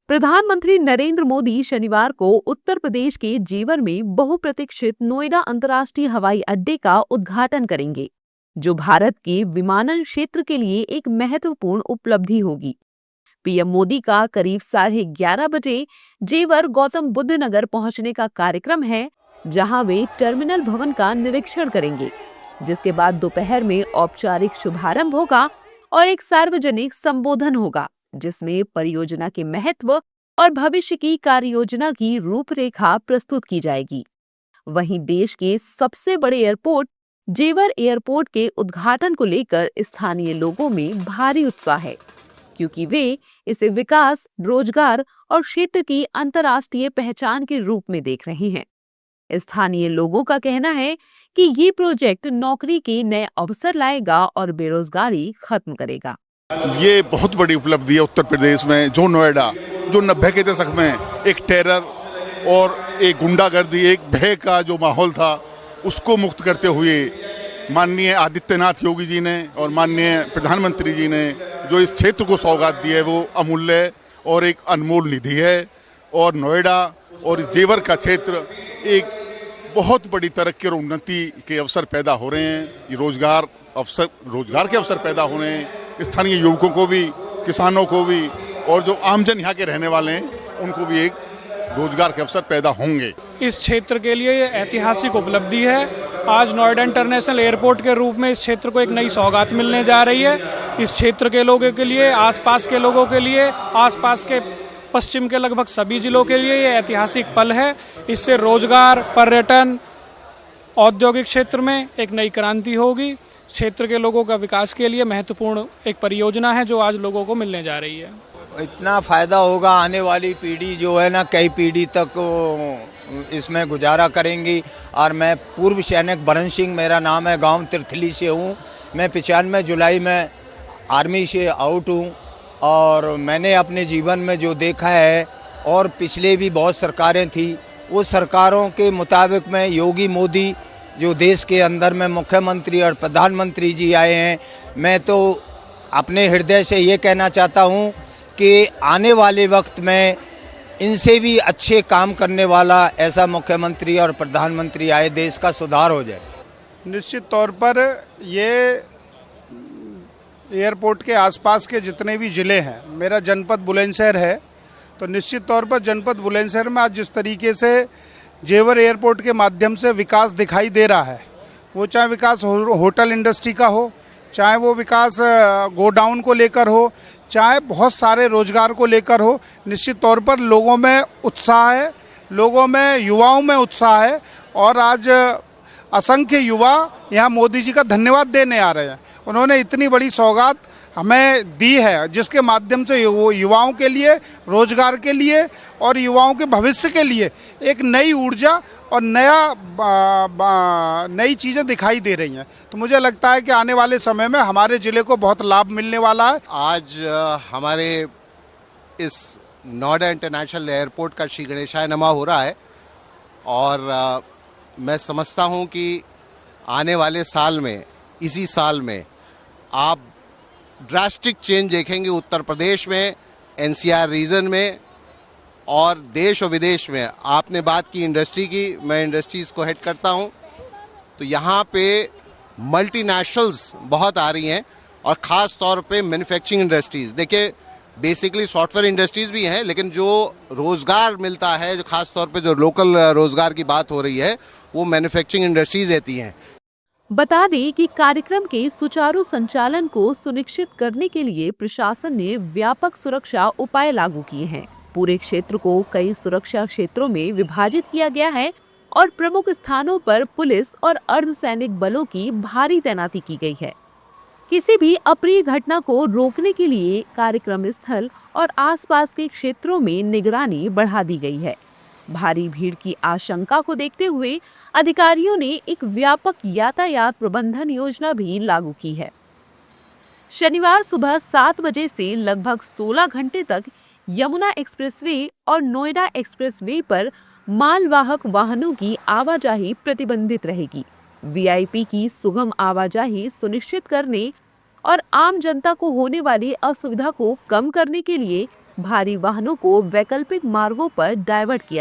प्रधानमंत्री नरेंद्र मोदी शनिवार को उत्तर प्रदेश के जेवर में बहुप्रतीक्षित नोएडा अंतर्राष्ट्रीय हवाई अड्डे का उद्घाटन करेंगे, जो भारत के विमानन क्षेत्र के लिए एक महत्वपूर्ण उपलब्धि होगी। पीएम मोदी का करीब 11:30 बजे जेवर गौतम बुद्ध नगर पहुंचने का कार्यक्रम है, जहां वे टर्मिनल भवन का निरीक्षण करेंगे, जिसके बाद दोपहर में औपचारिक शुभारंभ होगा और एक सार्वजनिक संबोधन होगा, जिसमें परियोजना के महत्व और भविष्य की कार्ययोजना की रूपरेखा प्रस्तुत की जाएगी। वहीं देश के सबसे बड़े एयरपोर्ट जेवर एयरपोर्ट के उद्घाटन को लेकर स्थानीय लोगों में भारी उत्साह है, क्योंकि वे इसे विकास, रोजगार और क्षेत्र की अंतर्राष्ट्रीय पहचान के रूप में देख रहे हैं। स्थानीय लोगों का कहना है कि ये प्रोजेक्ट नौकरी के नए अवसर लाएगा और बेरोजगारी खत्म करेगा। ये बहुत बड़ी उपलब्धि है उत्तर प्रदेश में। जो नोएडा, जो 90 के दशक में एक टेरर और एक गुंडागर्दी, एक भय का जो माहौल था, उसको मुक्त करते हुए माननीय आदित्यनाथ योगी जी ने और माननीय प्रधानमंत्री जी ने जो इस क्षेत्र को सौगात दी है, वो अमूल्य और एक अनमोल निधि है। और नोएडा और जेवर का क्षेत्र एक बहुत बड़ी तरक्की और उन्नति के अवसर पैदा हो रहे हैं। ये रोजगार के अवसर पैदा हो रहे हैं। स्थानीय युवकों को भी, किसानों को भी, और जो आमजन यहाँ के रहने वाले हैं, उनको भी एक रोजगार के अवसर पैदा होंगे। इस क्षेत्र के लिए ये ऐतिहासिक उपलब्धि है। आज नोएडा इंटरनेशनल एयरपोर्ट के रूप में इस क्षेत्र को एक नई सौगात मिलने जा रही है। इस क्षेत्र के लोगों के लिए, आसपास के लोगों के लिए, आसपास के पश्चिम के लगभग सभी जिलों के लिए ये ऐतिहासिक पल है। इससे रोजगार, पर्यटन, औद्योगिक क्षेत्र में एक नई क्रांति होगी। क्षेत्र के लोगों का विकास के लिए महत्वपूर्ण एक परियोजना है, जो आज लोगों को मिलने जा रही है। इतना फायदा होगा, आने वाली पीढ़ी जो है ना, कई पीढ़ी तक इसमें गुजारा करेंगी। और मैं पूर्व सैनिक बरन सिंह मेरा नाम है, गांव तिरथली से हूँ। मैं 95 जुलाई में आर्मी से आउट हूँ और मैंने अपने जीवन में जो देखा है, और पिछले भी बहुत सरकारें थी, वो सरकारों के मुताबिक में योगी मोदी जो देश के अंदर में मुख्यमंत्री और प्रधानमंत्री जी आए हैं, मैं तो अपने हृदय से ये कहना चाहता हूँ कि आने वाले वक्त में इनसे भी अच्छे काम करने वाला ऐसा मुख्यमंत्री और प्रधानमंत्री आए, देश का सुधार हो जाए। निश्चित तौर पर ये एयरपोर्ट के आसपास के जितने भी ज़िले हैं, मेरा जनपद बुलंदशहर है, तो निश्चित तौर पर जनपद बुलंदशहर में आज जिस तरीके से जेवर एयरपोर्ट के माध्यम से विकास दिखाई दे रहा है, वो चाहे विकास होटल इंडस्ट्री का हो, चाहे वो विकास गोडाउन को लेकर हो, चाहे बहुत सारे रोजगार को लेकर हो, निश्चित तौर पर लोगों में उत्साह है, लोगों में, युवाओं में उत्साह है। और आज असंख्य युवा यहाँ मोदी जी का धन्यवाद देने आ रहे हैं। उन्होंने इतनी बड़ी सौगात हमें दी है, जिसके माध्यम से वो युवाओं के लिए, रोजगार के लिए और युवाओं के भविष्य के लिए एक नई ऊर्जा और नई चीज़ें दिखाई दे रही हैं। तो मुझे लगता है कि आने वाले समय में हमारे ज़िले को बहुत लाभ मिलने वाला है। आज हमारे इस नोएडा इंटरनेशनल एयरपोर्ट का श्री गणेशाय नमः हो रहा है, और मैं समझता हूं कि आने वाले साल में, इसी साल में आप ड्रास्टिक चेंज देखेंगे उत्तर प्रदेश में, एनसीआर रीजन में और देश और विदेश में। आपने बात की इंडस्ट्री की, मैं इंडस्ट्रीज़ को हेड करता हूं, तो यहाँ पे मल्टीनेशनल्स बहुत आ रही हैं, और ख़ास तौर पे मैन्युफैक्चरिंग इंडस्ट्रीज़। देखिए, बेसिकली सॉफ्टवेयर इंडस्ट्रीज़ भी हैं, लेकिन जो रोज़गार मिलता है, जो ख़ास तौर पे जो लोकल रोज़गार की बात हो रही है, वो मैन्युफैक्चरिंग इंडस्ट्रीज़ देती हैं। बता दें कि कार्यक्रम के सुचारू संचालन को सुनिश्चित करने के लिए प्रशासन ने व्यापक सुरक्षा उपाय लागू किए हैं। पूरे क्षेत्र को कई सुरक्षा क्षेत्रों में विभाजित किया गया है और प्रमुख स्थानों पर पुलिस और अर्धसैनिक बलों की भारी तैनाती की गई है। किसी भी अप्रिय घटना को रोकने के लिए कार्यक्रम स्थल और आसपास के क्षेत्रों में निगरानी बढ़ा दी गई है। भारी भीड़ की आशंका को देखते हुए अधिकारियों ने एक व्यापक यातायात प्रबंधन योजना भी लागू की है। शनिवार सुबह 7 बजे से लगभग 16 घंटे तक यमुना एक्सप्रेसवे और नोएडा एक्सप्रेसवे पर मालवाहक वाहनों की आवाजाही प्रतिबंधित रहेगी। वीआईपी की सुगम आवाजाही सुनिश्चित करने और आम जनता को होने वाली असुविधा को कम करने के लिए भारी वाहनों को वैकल्पिक मार्गों पर डाइवर्ट किया